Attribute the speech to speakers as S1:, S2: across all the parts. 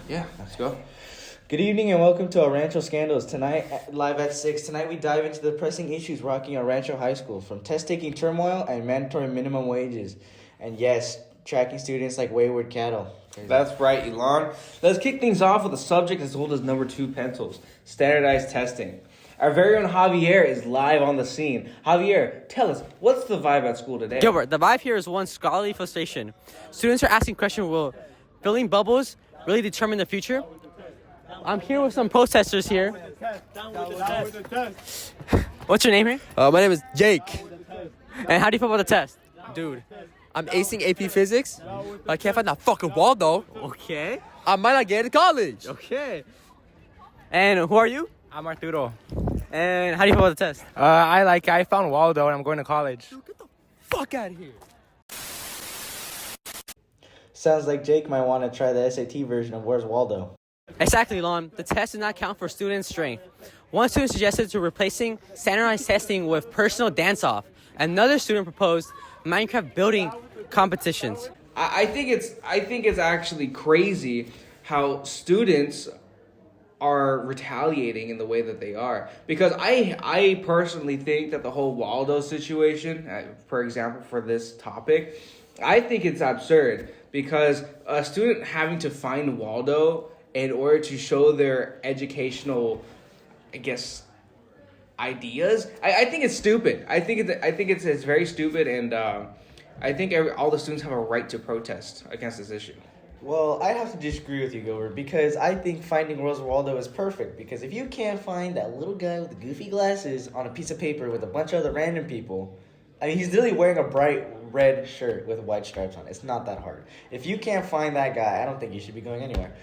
S1: Yeah, let's go.
S2: Good evening and welcome to our Rancho Scandalous. Tonight, live at 6. Tonight we dive into the pressing issues rocking our Rancho High School, from test-taking turmoil and mandatory minimum wages. And yes, tracking students like wayward cattle. Crazy.
S1: That's right, Elon. Let's kick things off with a subject as old as number 2 pencils, standardized testing. Our very own Javier is live on the scene. Javier, tell us, what's the vibe at school today?
S3: Gilbert, the vibe here is one scholarly frustration. Students are asking questions, will filling bubbles really determine the future? I'm here with some protesters here. What's your name here?
S4: My name is Jake.
S3: And how do you feel about the test?
S4: Dude, I'm acing AP Physics. I can't find that fucking wall, though.
S3: Okay.
S4: I might not get into college.
S3: Okay. And who are you?
S5: I'm Arturo.
S3: And how do you feel about the test?
S5: I found Waldo and I'm going to college.
S4: Dude, get the fuck out of here.
S2: Sounds like Jake might want to try the SAT version of Where's Waldo.
S3: Exactly, Lon. The test did not count for student strength. One student suggested to replacing standardized testing with personal dance-off. Another student proposed Minecraft building competitions.
S1: I think it's actually crazy how students are retaliating in the way that they are, because I personally think that the whole Waldo situation, for example, for this topic, I think it's absurd, because a student having to find Waldo in order to show their educational, I guess, ideas, I think it's stupid. I think it's very stupid, and I think all the students have a right to protest against this issue.
S2: Well, I have to disagree with you, Gilbert, because I think finding Where's Waldo is perfect. Because if you can't find that little guy with the goofy glasses on a piece of paper with a bunch of other random people, I mean, he's literally wearing a bright red shirt with white stripes on it. It's not that hard. If you can't find that guy, I don't think you should be going anywhere.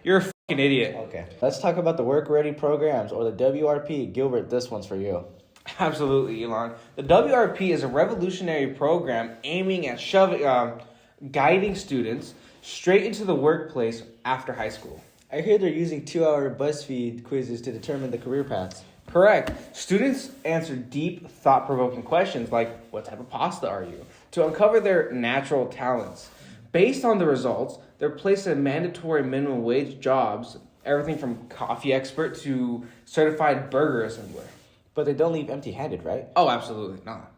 S1: You're a fucking idiot.
S2: Okay. Let's talk about the work-ready programs, or the WRP. Gilbert, this one's for you.
S1: Absolutely, Elon. The WRP is a revolutionary program aiming at guiding students straight into the workplace after high school.
S2: I hear they're using 2-hour BuzzFeed quizzes to determine the career paths.
S1: Correct. Students answer deep, thought-provoking questions like, what type of pasta are you? To uncover their natural talents. Based on the results, they're placed in mandatory minimum wage jobs, everything from coffee expert to certified burger assembler.
S2: But they don't leave empty-handed, right?
S1: Oh, absolutely not.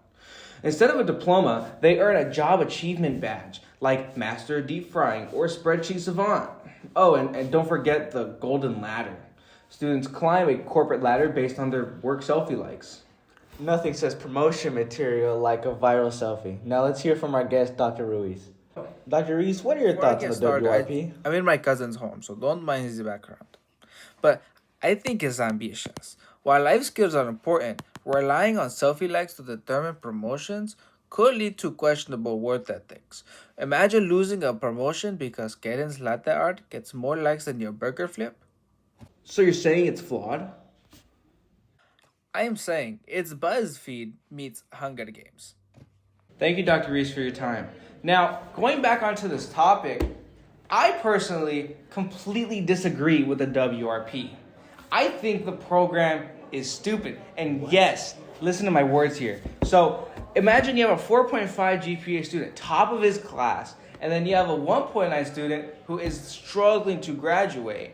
S1: Instead of a diploma, they earn a job achievement badge, like Master of Deep Frying or Spreadsheet Savant. Oh, and don't forget the Golden Ladder. Students climb a corporate ladder based on their work selfie likes.
S2: Nothing says promotion material like a viral selfie. Now let's hear from our guest, Dr. Ruiz. Dr. Ruiz, what are your
S6: Before I
S2: thoughts on
S6: get
S2: the
S6: started,
S2: WRP?
S6: I'm in my cousin's home, so don't mind his background. But I think it's ambitious. While life skills are important, relying on selfie likes to determine promotions could lead to questionable work ethics. Imagine losing a promotion because Karen's latte art gets more likes than your burger flip.
S1: So you're saying it's flawed?
S6: I am saying it's BuzzFeed meets Hunger Games.
S1: Thank you, Dr. Reese, for your time. Now, going back onto this topic, I personally completely disagree with the WRP. I think the program is stupid. And yes, listen to my words here. So imagine you have a 4.5 GPA student, top of his class, and then you have a 1.9 student who is struggling to graduate.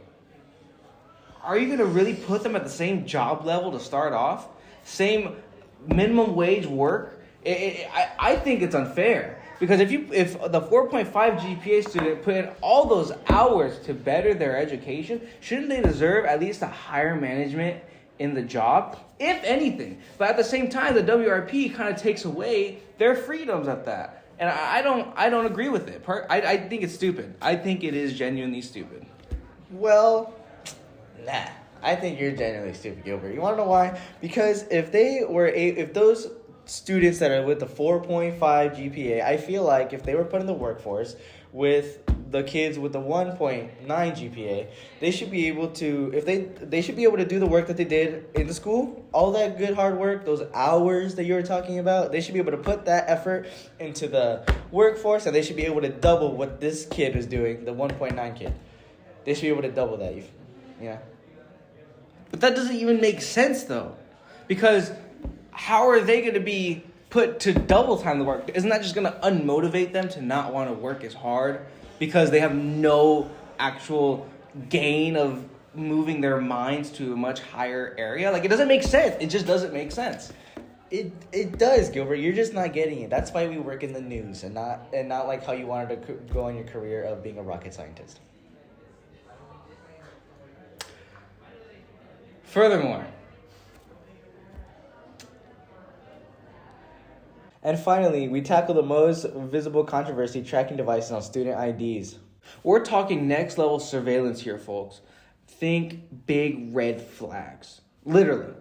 S1: Are you going to really put them at the same job level to start off? Same minimum wage work? I think it's unfair. Because if the 4.5 GPA student put in all those hours to better their education, shouldn't they deserve at least a higher management in the job, if anything? But at the same time, the WRP kind of takes away their freedoms at that, and I don't agree with it. I think it's stupid. I think it is genuinely stupid.
S2: Well, nah. I think you're genuinely stupid, Gilbert. You want to know why? Because if those students that are with the 4.5 GPA, I feel like if they were put in the workforce with the kids with the 1.9 GPA, they should be able to, they should be able to do the work that they did in the school, all that good hard work, those hours that you were talking about, they should be able to put that effort into the workforce, and they should be able to double what this kid is doing, the 1.9 kid. They should be able to double that. Yeah.
S1: But that doesn't even make sense, though, because how are they going to be put to double time the work? Isn't that just going to unmotivate them to not want to work as hard? because they have no actual gain of moving their minds to a much higher area. Like, it doesn't make sense. It just doesn't make sense.
S2: It does, Gilbert. You're just not getting it. That's why we work in the news and not like how you wanted to go on your career of being a rocket scientist.
S1: Furthermore,
S2: and finally, we tackle the most visible controversy: tracking devices on student IDs.
S1: we're talking next level surveillance here, folks. Think big red flags. Literally.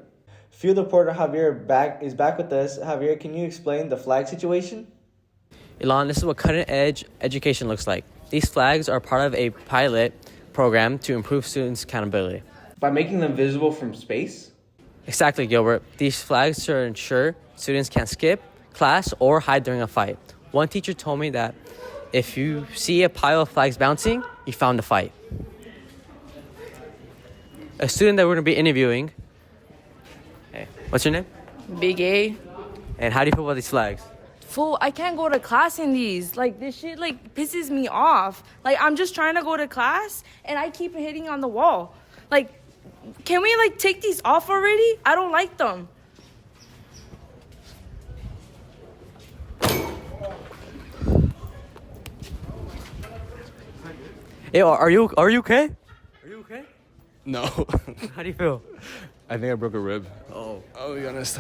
S2: Field reporter Javier is back with us. Javier, can you explain the flag situation?
S3: Elon, this is what cutting-edge education looks like. These flags are part of a pilot program to improve students' accountability.
S1: By making them visible from space?
S3: Exactly, Gilbert. These flags should ensure students can't skip class or hide during a fight. One teacher told me that if you see a pile of flags bouncing, you found a fight. A student that we're going to be interviewing. Hey, what's your name?
S7: Big A.
S3: And how do you feel about these flags?
S7: Fool, I can't go to class in these. Like, this shit, like, pisses me off. Like, I'm just trying to go to class, and I keep hitting on the wall. Like, can we, like, take these off already? I don't like them.
S3: Hey, are you okay? Are you okay?
S8: No.
S3: How do you feel?
S8: I think I broke a rib.
S3: Oh.
S8: I'll be honest.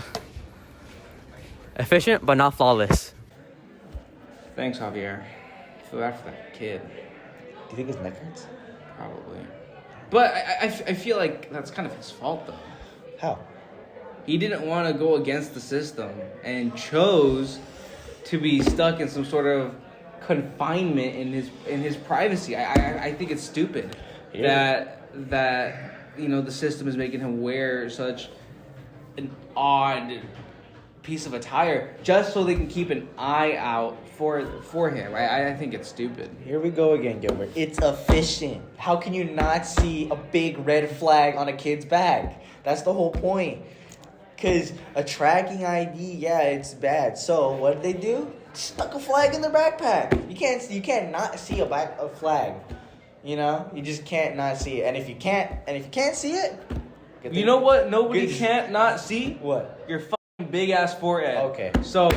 S3: Efficient, but not flawless.
S1: Thanks, Javier. Feel bad for that kid.
S2: Do you think his neck hurts?
S1: Probably. But I feel like that's kind of his fault, though.
S2: How?
S1: He didn't want to go against the system and chose to be stuck in some sort of confinement in his privacy. I think it's stupid that the system is making him wear such an odd piece of attire just so they can keep an eye out for him. I think it's stupid.
S2: Here we go again, Gilbert. It's efficient. How can you not see a big red flag on a kid's bag? That's the whole point. Because a tracking ID, yeah, it's bad. So what did they do? Stuck a flag in their backpack. You can't not see a flag. You just can't not see it. And if you can't see it,
S1: You know what? Nobody can't not see
S2: What?
S1: your fucking big ass forehead.
S2: Okay.
S1: So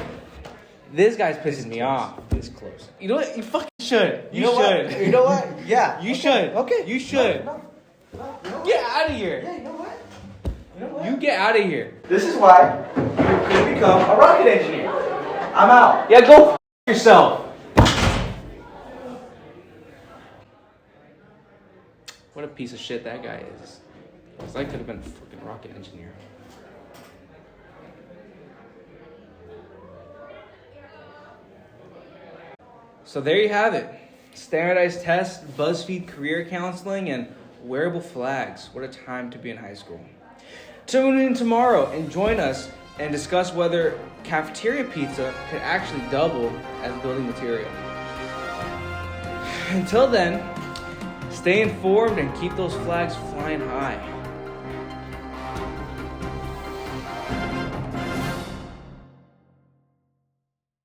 S1: this guy's pissing me off.
S2: This close.
S1: You know what? You fucking should. You
S2: know
S1: should.
S2: What? You know what? Yeah.
S1: You
S2: okay.
S1: should.
S2: Okay.
S1: You should.
S2: No. You know what?
S1: Get out of here.
S2: Yeah, you know what? You know what?
S1: You get out of here.
S2: This is why you could become a rocket engineer. I'm out.
S1: Yeah, go yourself. What a piece of shit that guy is. Because I could have been a freaking rocket engineer. So there you have it. Standardized tests, BuzzFeed career counseling, and wearable flags. What a time to be in high school. Tune in tomorrow and join us and discuss whether cafeteria pizza can actually double as building material. Until then, stay informed and keep those flags flying high.